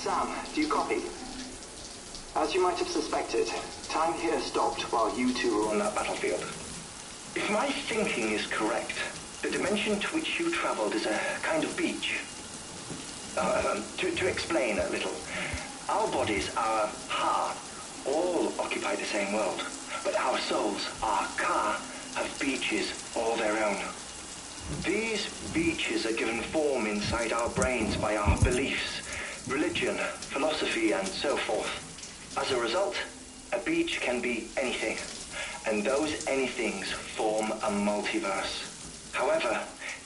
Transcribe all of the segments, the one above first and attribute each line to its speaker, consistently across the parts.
Speaker 1: Sam, do you copy? As you might have suspected, time here stopped while you two were on that battlefield. If my thinking is correct, the dimension to which you traveled is a kind of beach. To explain a little, our bodies, our ha, all occupy the same world, but our souls, our ka, have beaches all their own. These beaches are given form inside our brains by our beliefs, religion, philosophy, and so forth. As a result, a beach can be anything, and those anythings form a multiverse. However,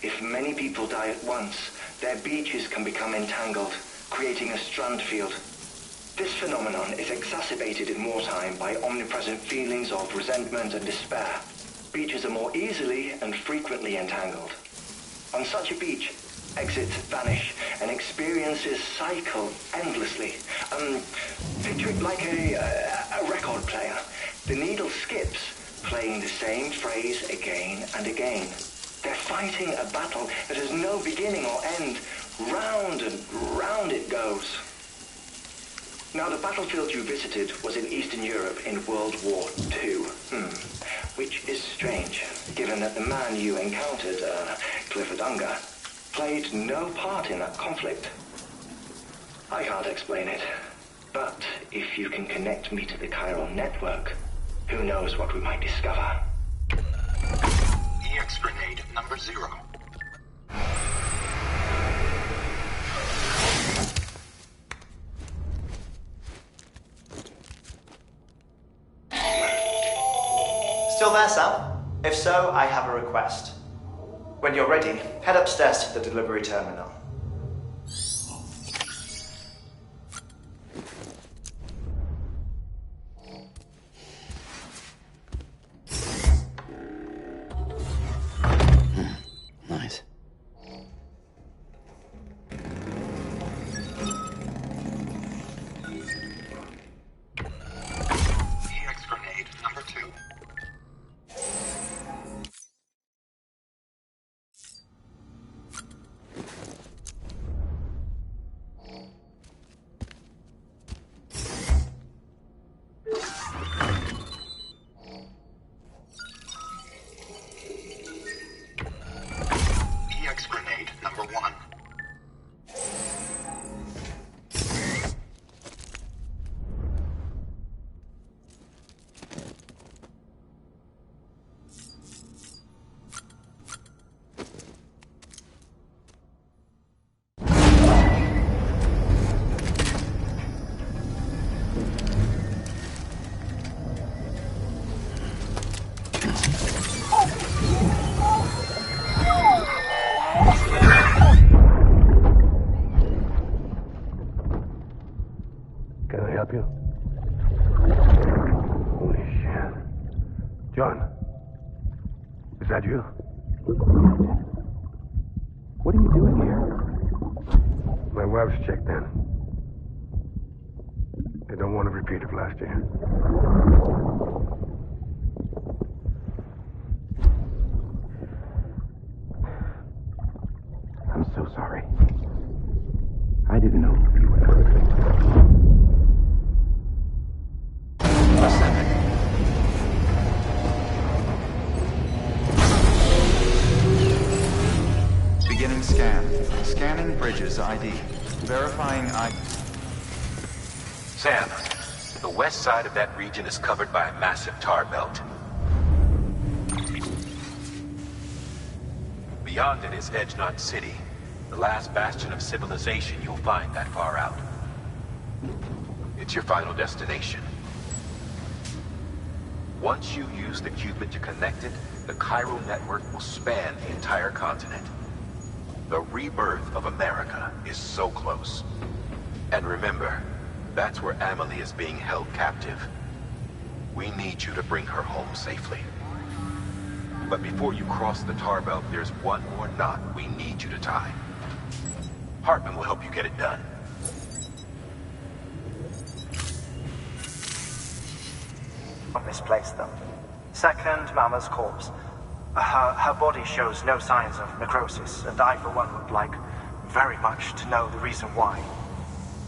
Speaker 1: if many people die at once, their beaches can become entangled, creating a strand field. This phenomenon is exacerbated in wartime by omnipresent feelings of resentment and despair. Beaches are more easily and frequently entangled. On such a beach, exits vanish and experiences cycle endlessly. Picture it like a record player. The needle skips, playing the same phrase again and again. They're fighting a battle that has no beginning or end. Round and round it goes. Now, the battlefield you visited was in Eastern Europe in World War II. Which is strange, given that the man you encountered, Clifford Unger, played no part in that conflict. I can't explain it, but if you can connect me to the chiral network, who knows what we might discover.
Speaker 2: EX grenade number 0.
Speaker 3: Still there, Sam? If so, I have a request. When you're ready, head upstairs to the delivery terminal.
Speaker 4: Nice.
Speaker 2: EX grenade number 2. EX grenade number 1.
Speaker 5: Can I help you? Holy shit. John, is that you?
Speaker 4: What are you doing here?
Speaker 5: My wife's checked in. They don't want to repeat of last year.
Speaker 4: I'm so sorry. I didn't know you were hurt.
Speaker 6: Beginning scan. Scanning Bridges ID. Verifying ID.
Speaker 7: Sam, the west side of that region is covered by a massive tar belt. The Beyond it is Edge Knot City, the last bastion of civilization you'll find that far out. It's your final destination. Once you use the qubit to connect it, the chiral network will span the entire continent. The rebirth of America is so close. And remember, that's where Amelie is being held captive. We need you to bring her home safely. But before you cross the tar belt, there's one more knot we need you to tie. Heartman will help you get it done.
Speaker 8: Misplaced them. Second, Mama's corpse. Her body shows no signs of necrosis, and I, for one, would like very much to know the reason why.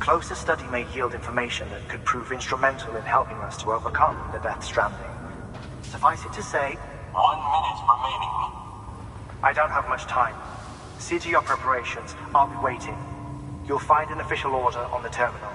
Speaker 8: Closer study may yield information that could prove instrumental in helping us to overcome the Death Stranding. Suffice it to say,
Speaker 2: 1 minute remaining.
Speaker 8: I don't have much time. See to your preparations. I'll be waiting. You'll find an official order on the terminal.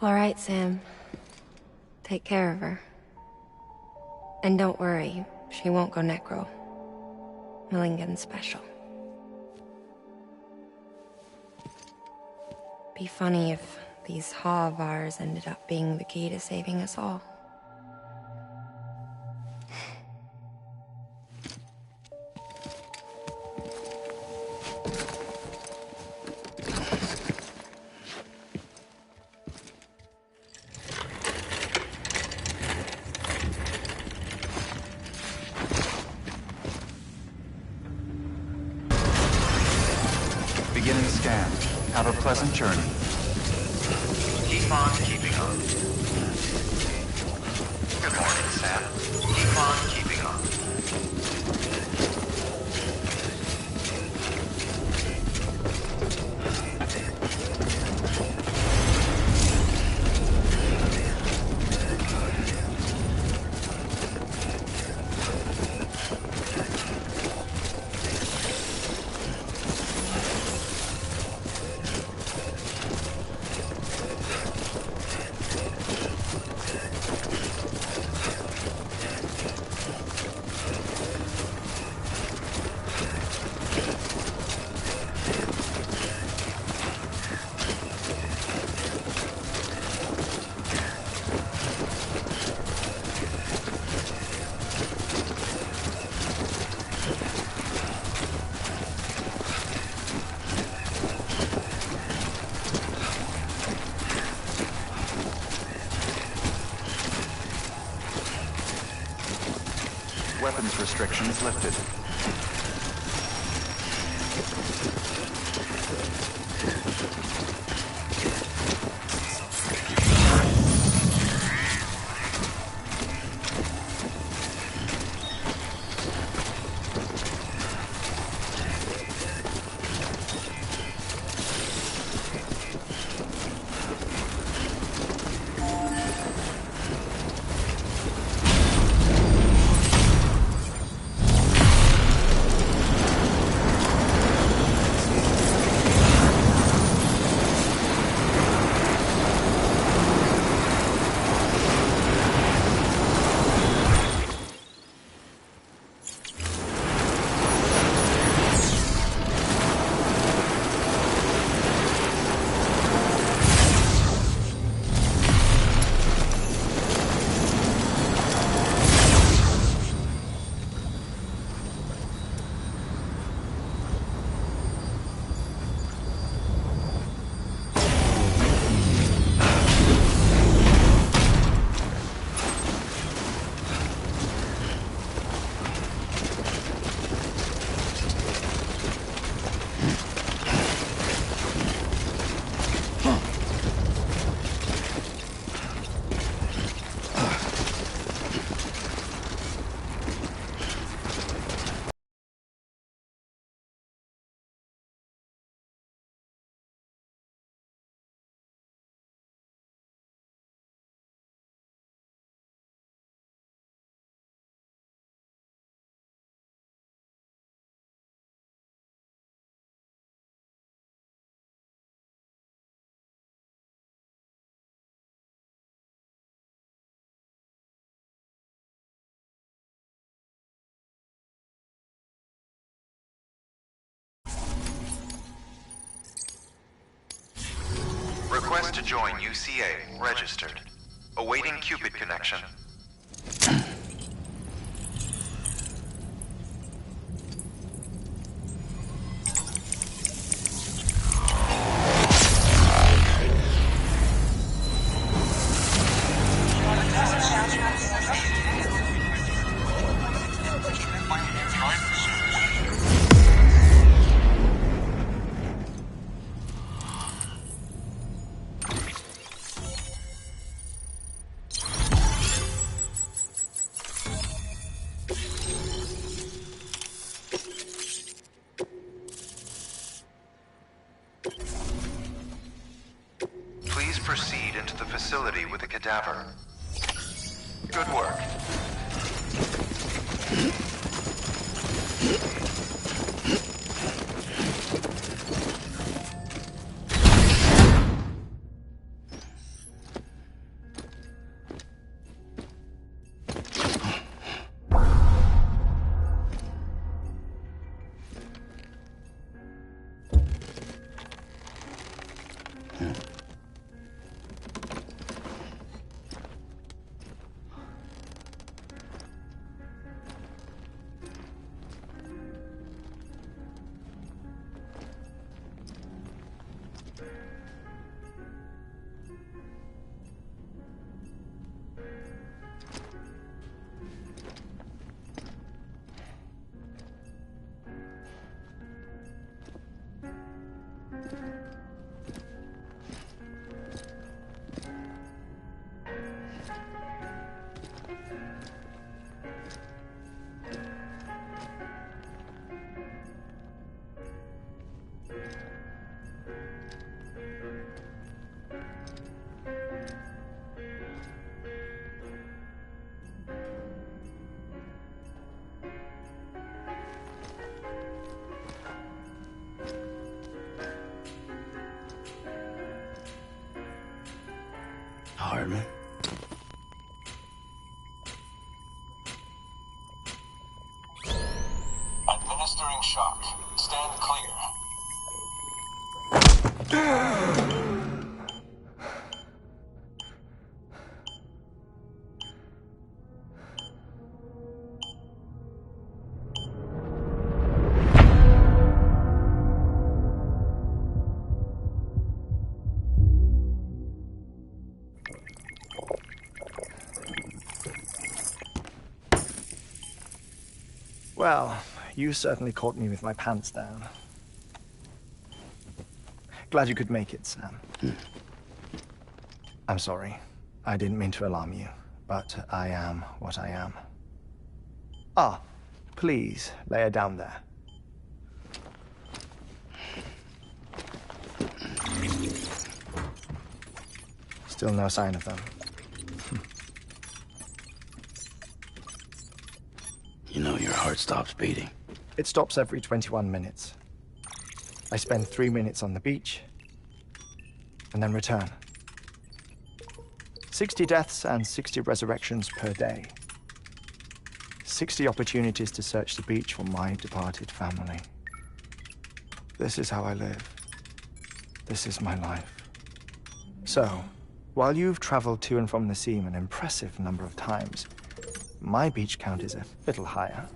Speaker 9: All right, Sam. Take care of her. And don't worry, she won't go necro. Milligan's special. Be funny if these Ha of ours ended up being the key to saving us all.
Speaker 6: Beginning scan. Have a pleasant journey.
Speaker 2: Keep on keeping on. Good morning, Sam. Keep on keeping on.
Speaker 6: Weapons restrictions lifted.
Speaker 2: Request to join UCA. Registered. Awaiting Cupid connection. Please proceed into the facility with a cadaver. Good work.
Speaker 4: Heartman.
Speaker 10: Administering shock. Stand clear.
Speaker 3: Well, you certainly caught me with my pants down. Glad you could make it, Sam. I'm sorry. I didn't mean to alarm you, but I am what I am. Ah, please, lay her down there. Still no sign of them.
Speaker 4: You know your heart stops beating.
Speaker 3: It stops every 21 minutes. I spend 3 minutes on the beach, and then return. 60 deaths and 60 resurrections per day. 60 opportunities to search the beach for my departed family. This is how I live. This is my life. So, while you've traveled to and from the sea an impressive number of times, my beach count is a little higher.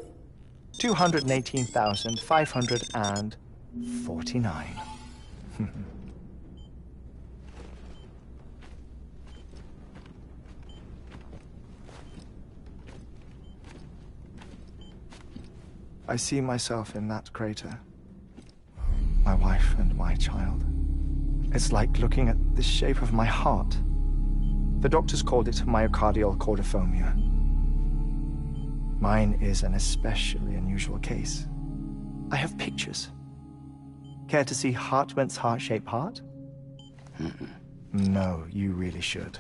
Speaker 3: 218,549. I see myself in that crater. My wife and my child. It's like looking at the shape of my heart. The doctors called it myocardial cordiformia. Mine is an especially unusual case. I have pictures. Care to see Heartman's heart-shaped heart? No, you really should.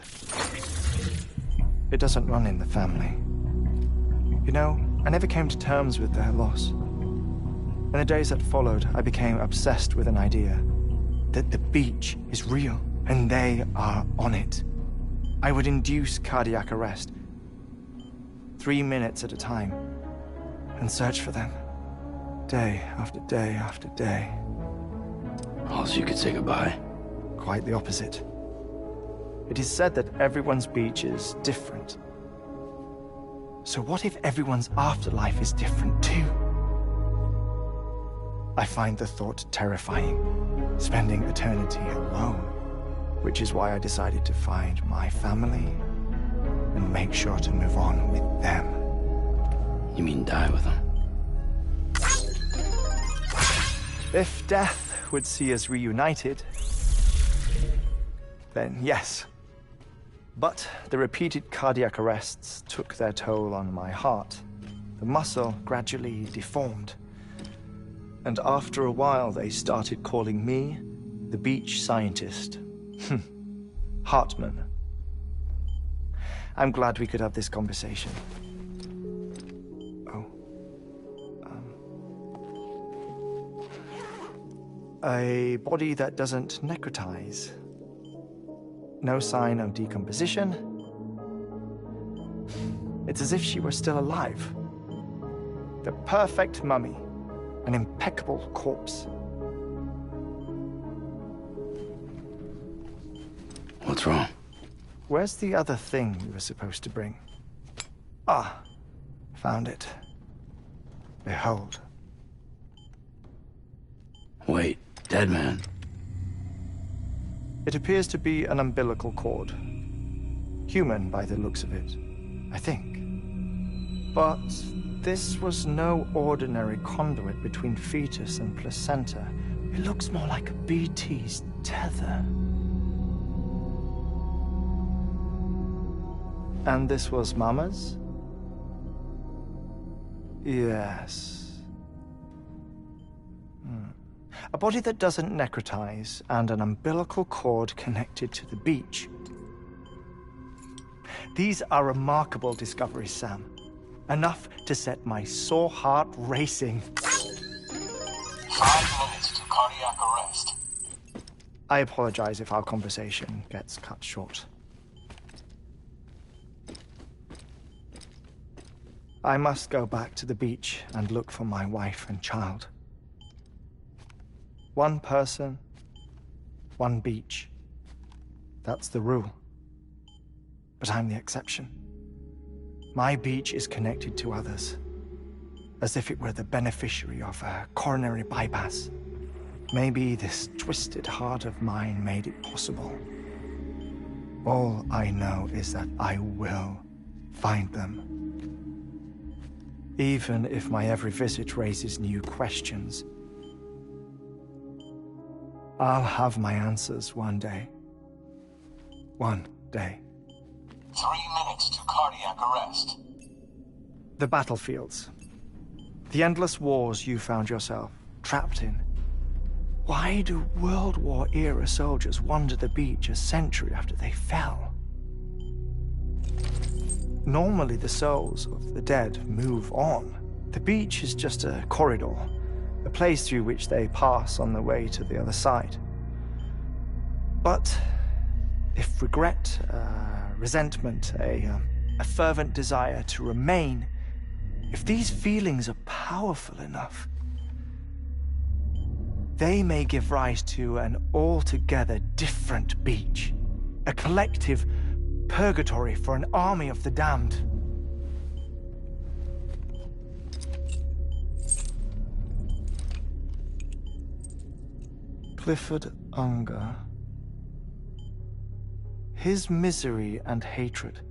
Speaker 3: It doesn't run in the family. You know, I never came to terms with their loss. In the days that followed, I became obsessed with an idea that the beach is real, and they are on it. I would induce cardiac arrest, 3 minutes at a time, and search for them, day after day after day.
Speaker 4: Also, you could say goodbye.
Speaker 3: Quite the opposite. It is said that everyone's beach is different. So what if everyone's afterlife is different too? I find the thought terrifying, spending eternity alone, which is why I decided to find my family and make sure to move on with them.
Speaker 4: You mean die with them?
Speaker 3: If death would see us reunited, then yes. But the repeated cardiac arrests took their toll on my heart. The muscle gradually deformed. And after a while, they started calling me the beach scientist. Heartman. I'm glad we could have this conversation. Oh. A body that doesn't necrotize. No sign of decomposition. It's as if she were still alive. The perfect mummy. An impeccable corpse.
Speaker 4: What's wrong?
Speaker 3: Where's the other thing we were supposed to bring? Ah, found it. Behold.
Speaker 4: Wait, dead man?
Speaker 3: It appears to be an umbilical cord. Human by the looks of it, I think. But this was no ordinary conduit between fetus and placenta. It looks more like a BT's tether. And this was Mama's? Yes. A body that doesn't necrotize and an umbilical cord connected to the beach. These are remarkable discoveries, Sam. Enough to set my sore heart racing.
Speaker 10: 5 minutes to cardiac arrest.
Speaker 3: I apologize if our conversation gets cut short. I must go back to the beach and look for my wife and child. One person, one beach. That's the rule. But I'm the exception. My beach is connected to others, as if it were the beneficiary of a coronary bypass. Maybe this twisted heart of mine made it possible. All I know is that I will find them. Even if my every visit raises new questions, I'll have my answers one day. One day.
Speaker 10: 3 minutes to cardiac arrest.
Speaker 3: The battlefields. The endless wars you found yourself trapped in. Why do World War-era soldiers wander the beach a century after they fell? Normally the souls of the dead move on. The beach is just a corridor, a place through which they pass on the way to the other side. But if regret, resentment, a fervent desire to remain, if these feelings are powerful enough, they may give rise to an altogether different beach, a collective purgatory for an army of the damned. Clifford Unger. His misery and hatred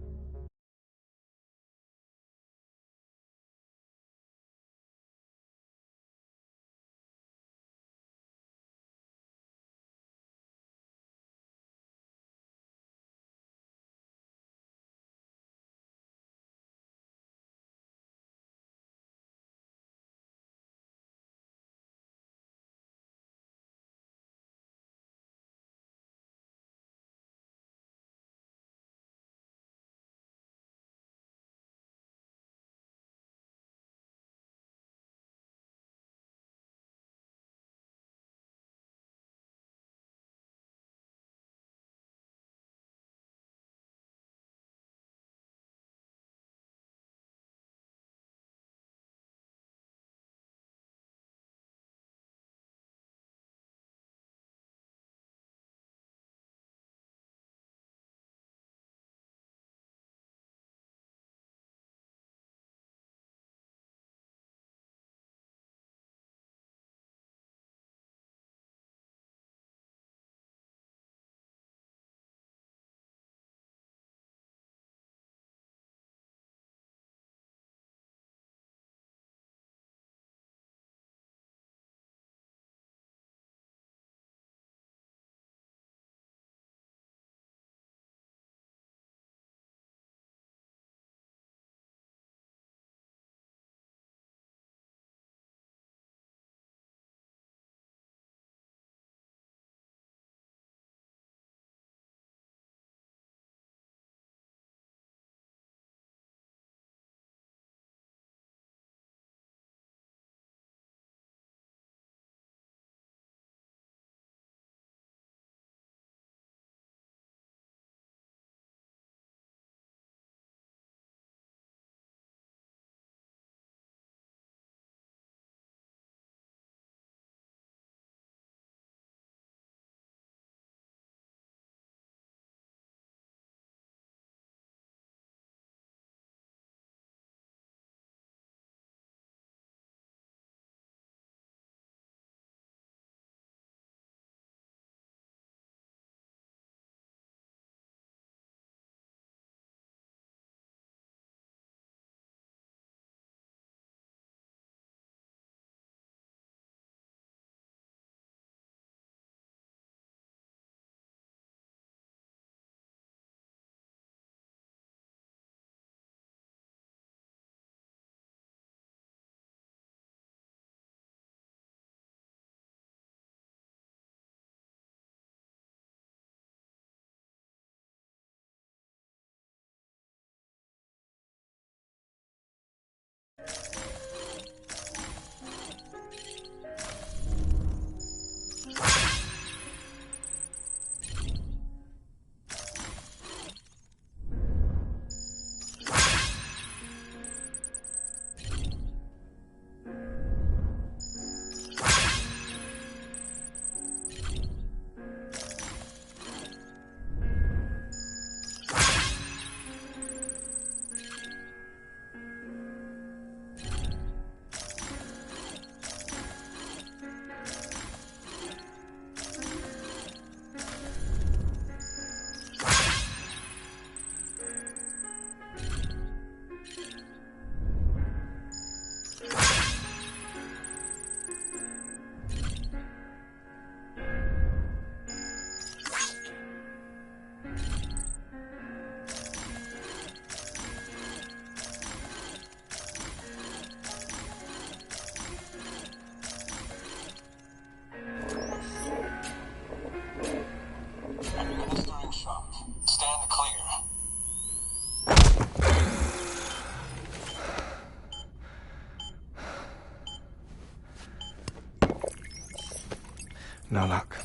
Speaker 3: No luck.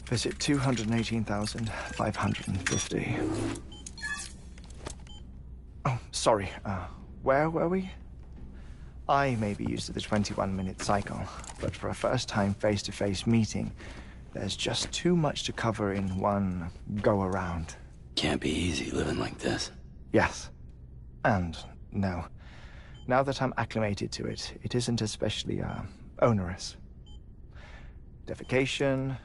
Speaker 3: Visit 218,550. Oh, sorry. Where were we? I may be used to the 21-minute cycle, but for a first-time face-to-face meeting, there's just too much to cover in one go-around.
Speaker 11: Can't be easy living like this.
Speaker 3: Yes. And no. Now that I'm acclimated to it, it isn't especially, onerous. Defecation,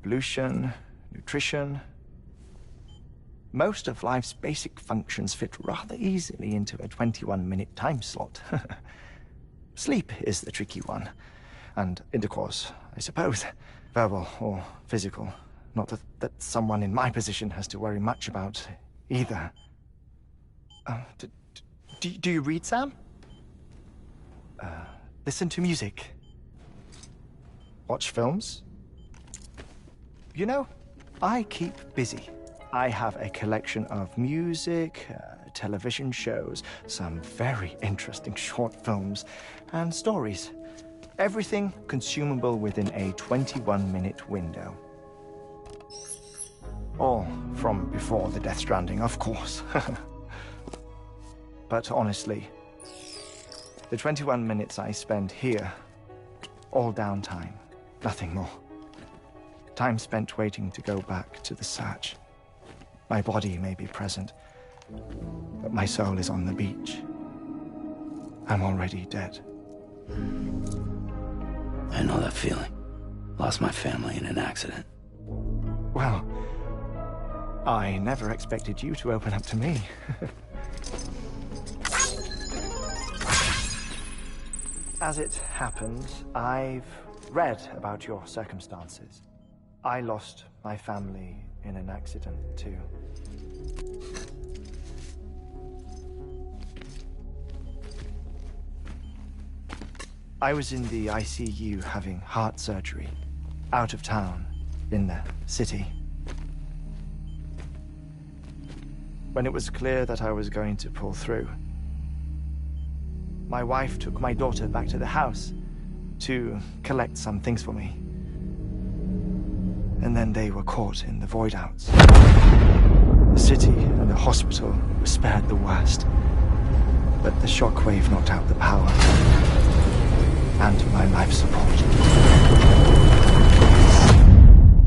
Speaker 3: pollution, nutrition. Most of life's basic functions fit rather easily into a 21-minute time slot. Sleep is the tricky one. And intercourse, I suppose. Verbal or physical. Not that someone in my position has to worry much about either. Do you read, Sam? Listen to music. Watch films. You know, I keep busy. I have a collection of music, television shows, some very interesting short films, and stories. Everything consumable within a 21-minute window. All from before the Death Stranding, of course. But honestly, the 21 minutes I spend here, all downtime, nothing more. Time spent waiting to go back to the search. My body may be present, but my soul is on the beach. I'm already dead.
Speaker 11: I know that feeling. Lost my family in an accident.
Speaker 3: Well, I never expected you to open up to me. As it happens, I've read about your circumstances. I lost my family in an accident, too. I was in the ICU having heart surgery, out of town, in the city. When it was clear that I was going to pull through, my wife took my daughter back to the house to collect some things for me. And then they were caught in the void-outs. The city and the hospital were spared the worst, but the shockwave knocked out the power and my life support.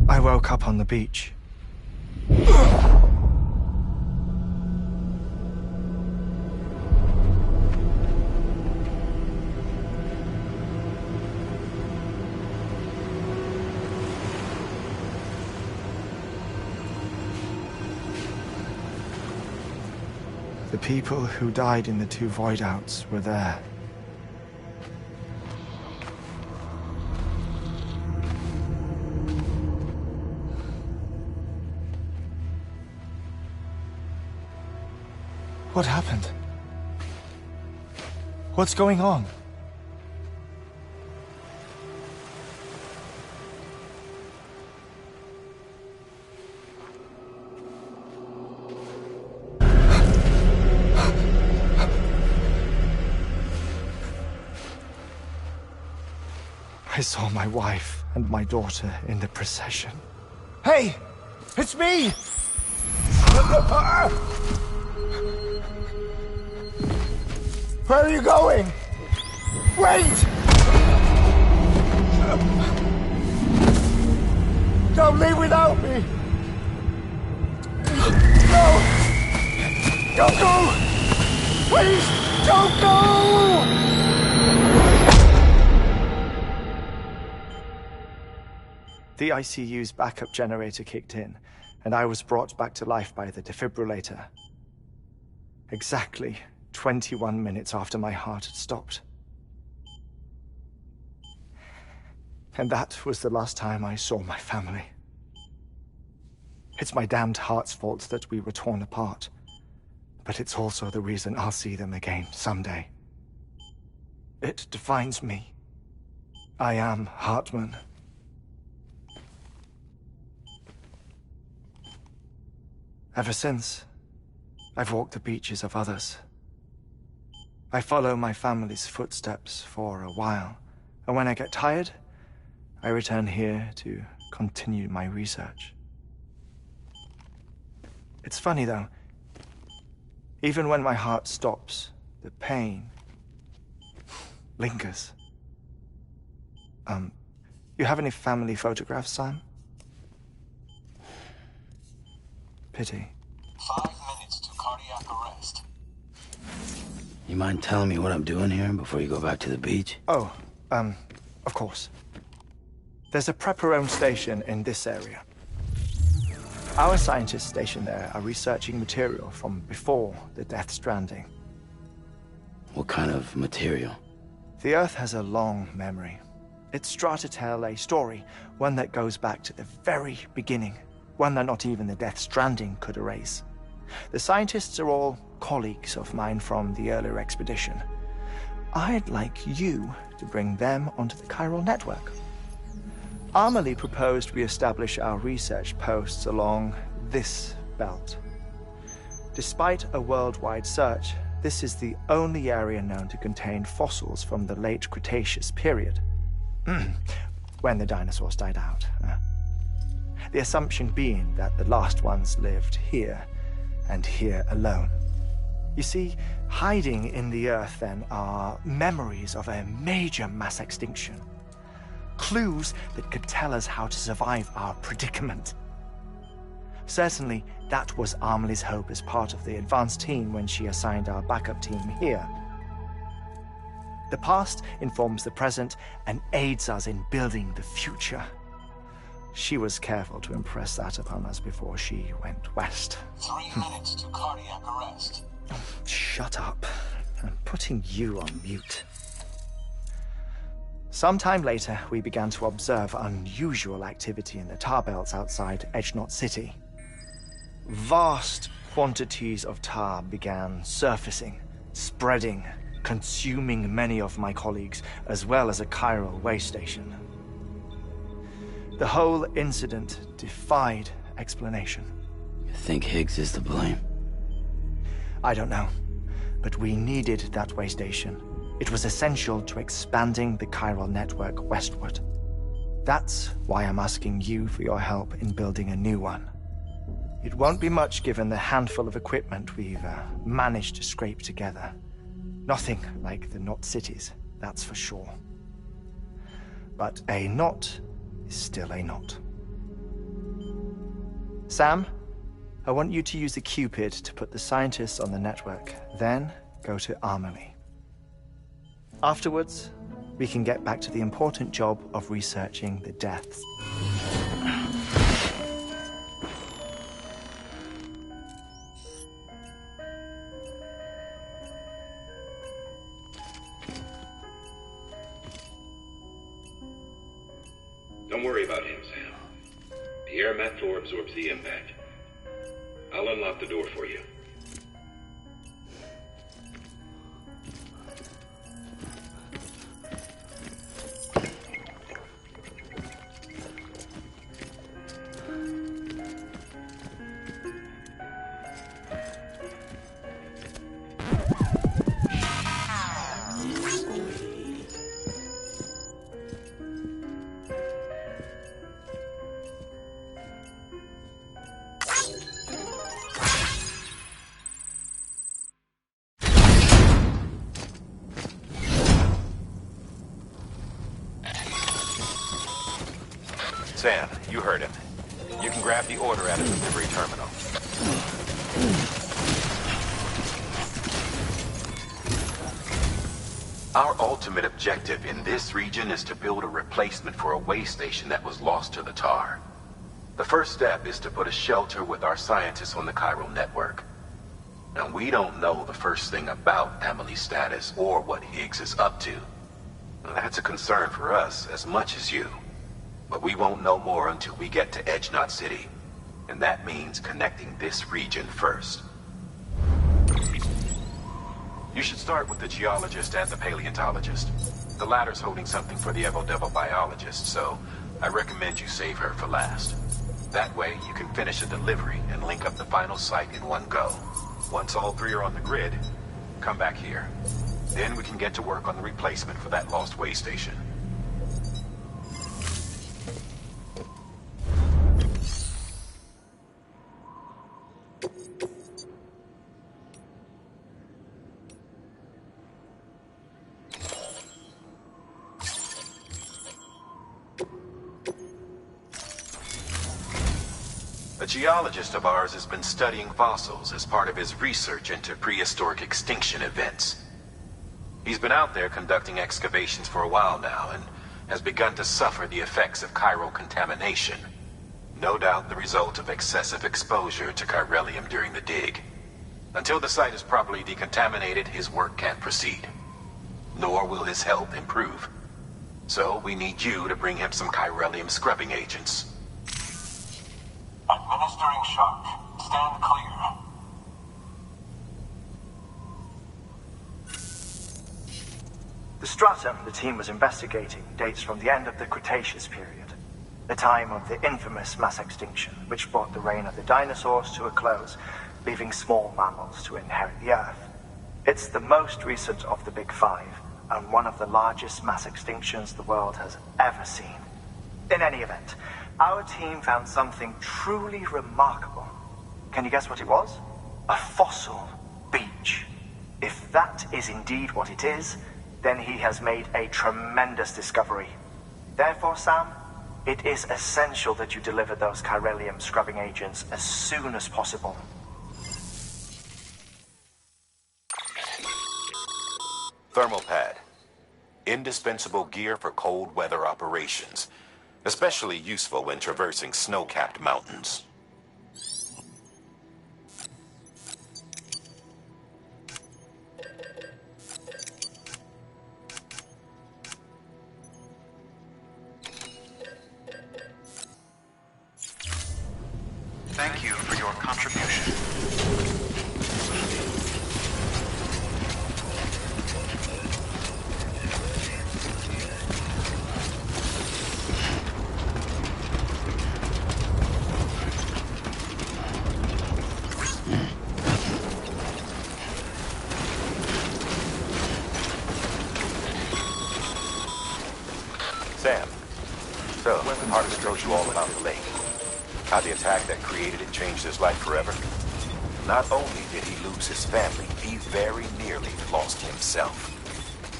Speaker 3: I woke up on the beach. The people who died in the two void-outs were there. What happened? What's going on? I saw my wife and my daughter in the procession. Hey! It's me! Where are you going? Wait! Don't leave without me! No! Don't go! Please, don't go! The ICU's backup generator kicked in, and I was brought back to life by the defibrillator. Exactly 21 minutes after my heart had stopped. And that was the last time I saw my family. It's my damned heart's fault that we were torn apart, but it's also the reason I'll see them again someday. It defines me. I am Heartman. Ever since, I've walked the beaches of others. I follow my family's footsteps for a while, and when I get tired, I return here to continue my research. It's funny, though. Even when my heart stops, the pain lingers. You have any family photographs, Sam? Pity.
Speaker 10: 5 minutes to cardiac arrest.
Speaker 11: You mind telling me what I'm doing here before you go back to the beach?
Speaker 3: Oh, of course. There's a prepper-owned station in this area. Our scientists stationed there are researching material from before the Death Stranding.
Speaker 11: What kind of material?
Speaker 3: The Earth has a long memory. It's trying to tell a story, one that goes back to the very beginning, one that not even the Death Stranding could erase. The scientists are all colleagues of mine from the earlier expedition. I'd like you to bring them onto the chiral network. Amelie proposed we establish our research posts along this belt. Despite a worldwide search, this is the only area known to contain fossils from the late Cretaceous period. When the dinosaurs died out. The assumption being that the last ones lived here, and here alone. You see, hiding in the Earth, then, are memories of a major mass extinction. Clues that could tell us how to survive our predicament. Certainly, that was Amelie's hope as part of the advanced team when she assigned our backup team here. The past informs the present and aids us in building the future. She was careful to impress that upon us before she went west.
Speaker 10: 3 minutes to cardiac arrest.
Speaker 3: Shut up. I'm putting you on mute. Sometime later, we began to observe unusual activity in the tar belts outside Edgenot City. Vast quantities of tar began surfacing, spreading, consuming many of my colleagues, as well as a chiral way station. The whole incident defied explanation.
Speaker 11: You think Higgs is to blame?
Speaker 3: I don't know, but we needed that way station. It was essential to expanding the chiral network westward. That's why I'm asking you for your help in building a new one. It won't be much given the handful of equipment we've managed to scrape together. Nothing like the knot cities, that's for sure. But a knot is still a knot. Sam, I want you to use the Cupid to put the scientists on the network, then go to Amelie. Afterwards, we can get back to the important job of researching the deaths.
Speaker 12: Don't worry about him, Sam. The air mat floor absorbs the impact. I'll unlock the door for you.
Speaker 7: Sam, you heard him. You can grab the order at the delivery terminal. Our ultimate objective in this region is to build a replacement for a way station that was lost to the tar. The first step is to put a shelter with our scientists on the chiral network. Now, we don't know the first thing about Amelie's status or what Higgs is up to. Now, that's a concern for us as much as you. But we won't know more until we get to Edgenot City. And that means connecting this region first. You should start with the geologist and the paleontologist. The latter's holding something for the Evo-Devo biologist, so I recommend you save her for last. That way, you can finish the delivery and link up the final site in one go. Once all three are on the grid, come back here. Then we can get to work on the replacement for that lost way station. A geologist of ours has been studying fossils as part of his research into prehistoric extinction events. He's been out there conducting excavations for a while now and has begun to suffer the effects of chiral contamination. No doubt the result of excessive exposure to chiralium during the dig. Until the site is properly decontaminated, his work can't proceed. Nor will his health improve. So we need you to bring him some chiralium scrubbing agents.
Speaker 10: Administering shock. Stand clear.
Speaker 8: The stratum the team was investigating dates from the end of the Cretaceous period, the time of the infamous mass extinction, which brought the reign of the dinosaurs to a close, leaving small mammals to inherit the Earth. It's the most recent of the Big Five, and one of the largest mass extinctions the world has ever seen. In any event, our team found something truly remarkable. Can you guess what it was? A fossil beach. If that is indeed what it is, then he has made a tremendous discovery. Therefore, Sam, it is essential that you deliver those chiralium scrubbing agents as soon as possible.
Speaker 7: Thermal pad. Indispensable gear for cold weather operations. Especially useful when traversing snow-capped mountains.
Speaker 2: Thank you for your contribution.
Speaker 7: Sam, so Heartman told you all about the lake. How the attack that created it changed his life forever. Not only did he lose his family, he very nearly lost himself.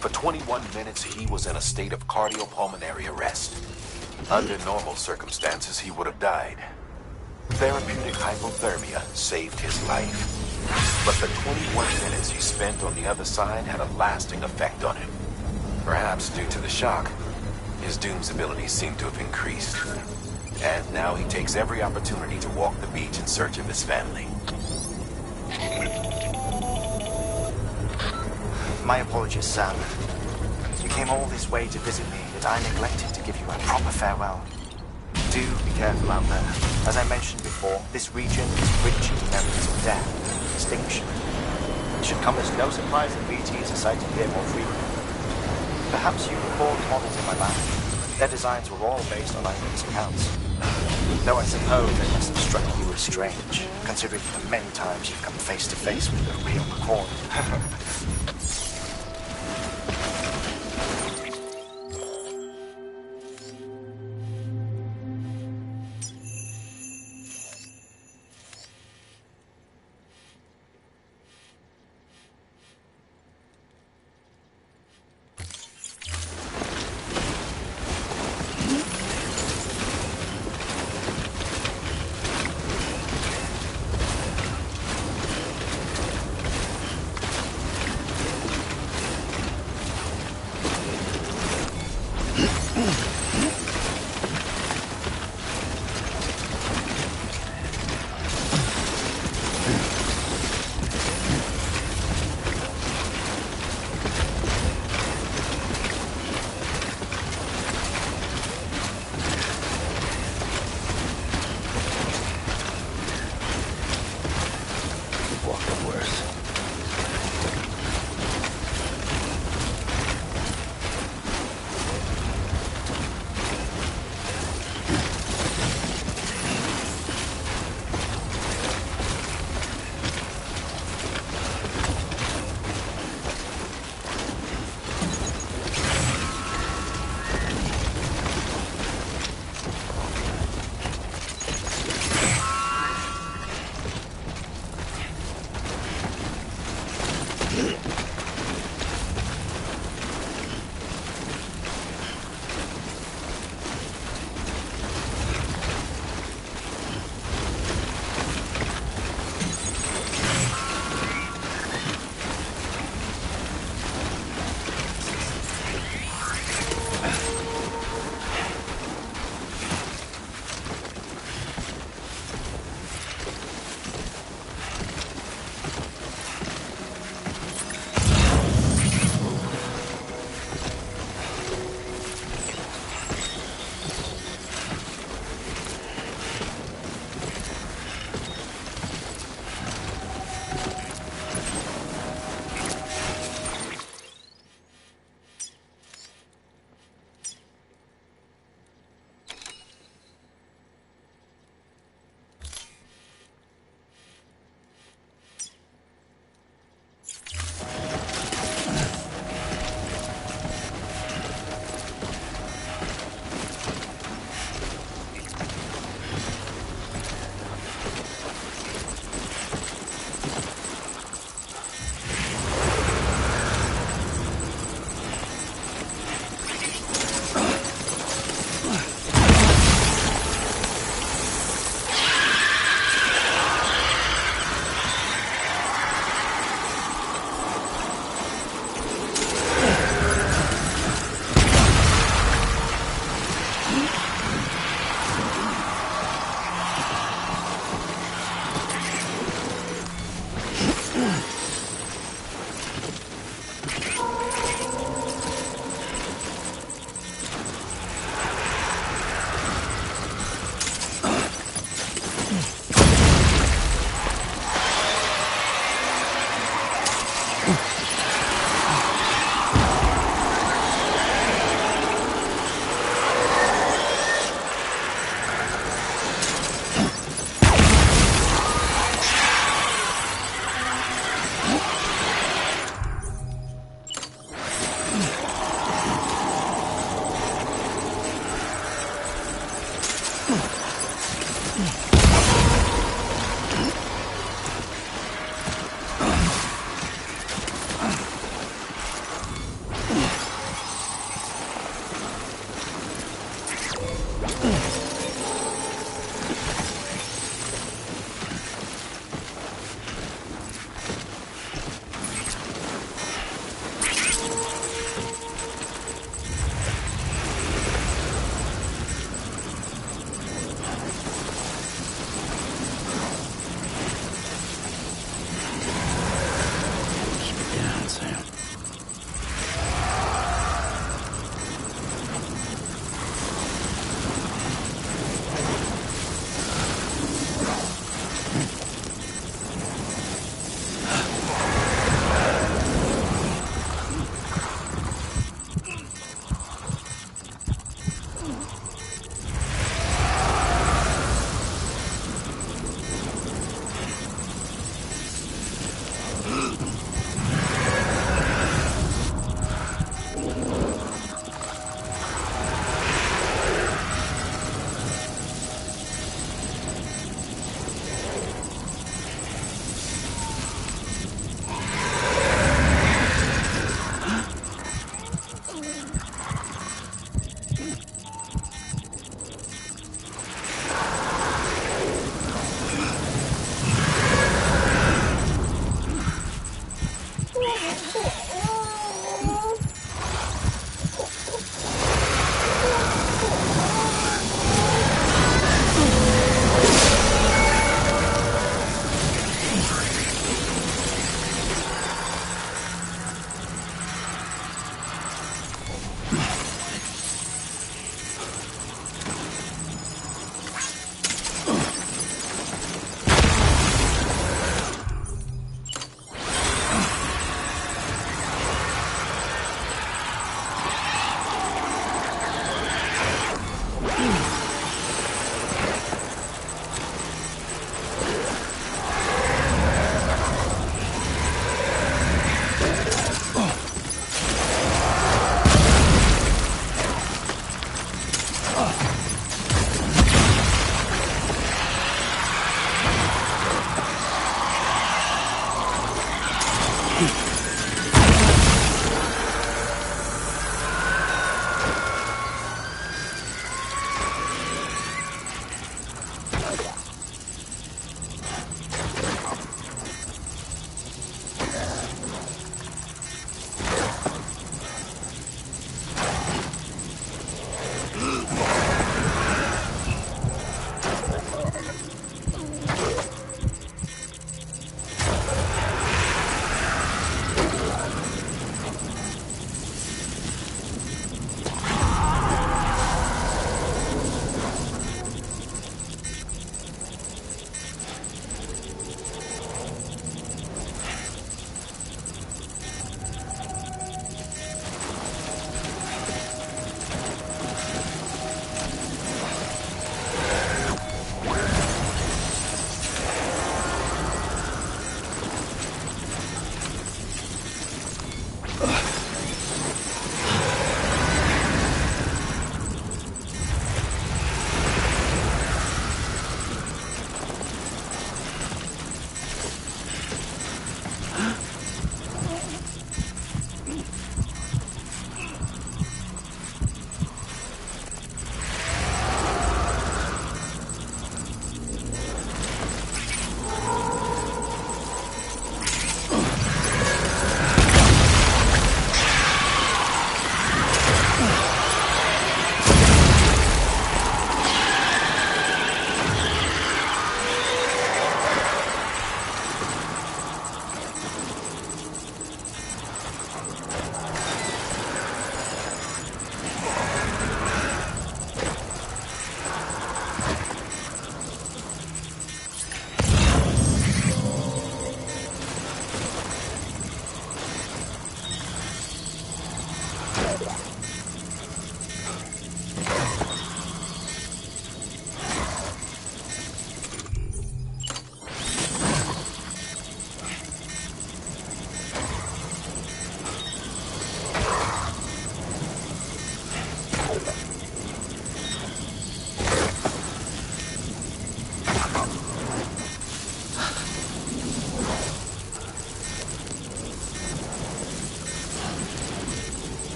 Speaker 7: For 21 minutes, he was in a state of cardiopulmonary arrest. Under normal circumstances, he would have died. Therapeutic hypothermia saved his life. But the 21 minutes he spent on the other side had a lasting effect on him. Perhaps due to the shock, his Doom's abilities seem to have increased. And now he takes every opportunity to walk the beach in search of his family.
Speaker 8: My apologies, Sam. You came all this way to visit me, yet I neglected to give you a proper farewell. Do be careful out there. As I mentioned before, this region is rich in memories of death and extinction. It should come as no surprise that BTs are sighted here more frequently. Perhaps you recall the models in my lab. Their designs were all based on eyewitness accounts. Though I suppose they must have struck you as strange, considering the many times you've come face to face with the real McCoy.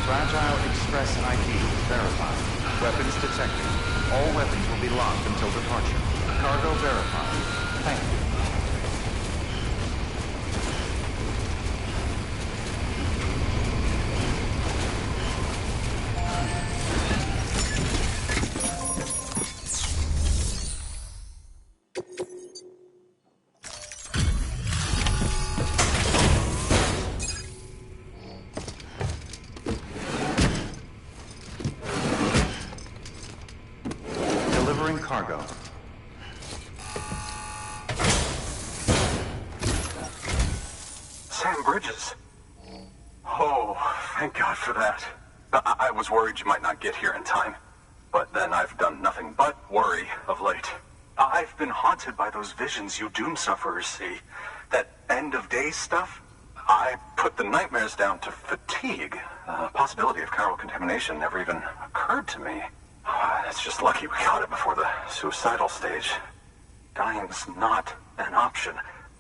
Speaker 6: Fragile Express ID verified. Weapons detected. All weapons will be locked until departure. Cargo verified. Thank you. Cargo.
Speaker 13: Sam Bridges. Oh, thank God for that. I was worried you might not get here in time. But then I've done nothing but worry of late. I've been haunted by those visions you doom sufferers see. That end of days stuff. I put the nightmares down to fatigue. The possibility of chiral contamination never even occurred to me. It's just lucky we got it before the suicidal stage. Dying's not an option.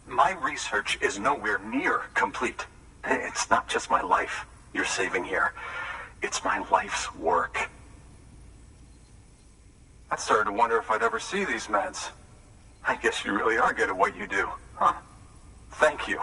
Speaker 13: My research is nowhere near complete. It's not just my life you're saving here. It's my life's work. I started to wonder if I'd ever see these meds. I guess you really are good at what you do, huh? Thank you.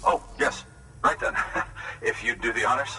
Speaker 13: Oh, yes. Right then. If you'd do the honors.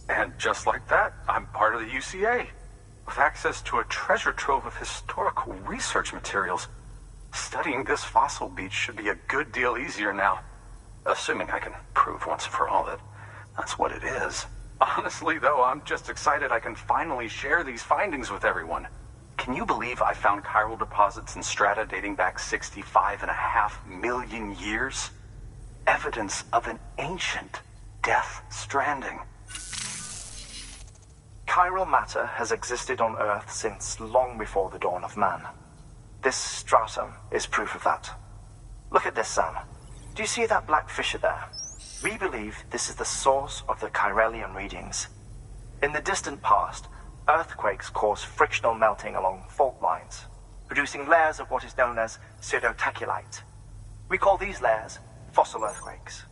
Speaker 13: And just like that, I'm part of the UCA, with access to a treasure trove of historical research materials. Studying this fossil beach should be a good deal easier now, assuming I can prove once and for all that that's what it is. Honestly, though, I'm just excited I can finally share these findings with everyone. Can you believe I found chiral deposits in strata dating back 65.5 million years? Evidence of an ancient death stranding.
Speaker 8: Chiral matter has existed on Earth since long before the dawn of man. This stratum is proof of that. Look at this, Sam. Do you see that black fissure there? We believe this is the source of the Chiralian readings. In the distant past, earthquakes caused frictional melting along fault lines, producing layers of what is known as pseudotachylite. We call these layers fossil earthquakes.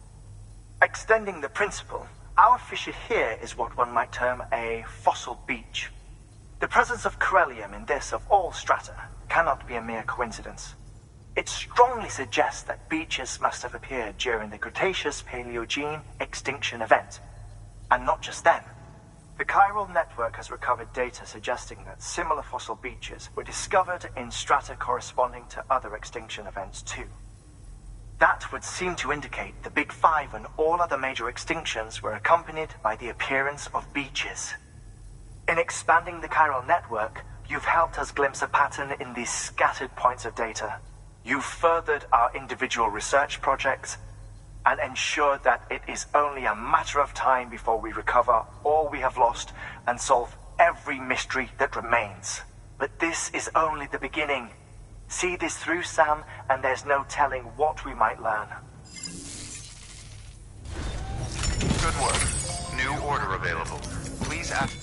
Speaker 8: Extending the principle, our fissure here is what one might term a fossil beach. The presence of chiralium in this of all strata cannot be a mere coincidence. It strongly suggests that beaches must have appeared during the Cretaceous-Paleogene extinction event. And not just then. The chiral network has recovered data suggesting that similar fossil beaches were discovered in strata corresponding to other extinction events too. That would seem to indicate the Big Five and all other major extinctions were accompanied by the appearance of beaches. In expanding the chiral network, you've helped us glimpse a pattern in these scattered points of data. You've furthered our individual research projects and ensured that it is only a matter of time before we recover all we have lost and solve every mystery that remains. But this is only the beginning. See this through, Sam, and there's no telling what we might learn.
Speaker 2: Good work. New order available. Please act.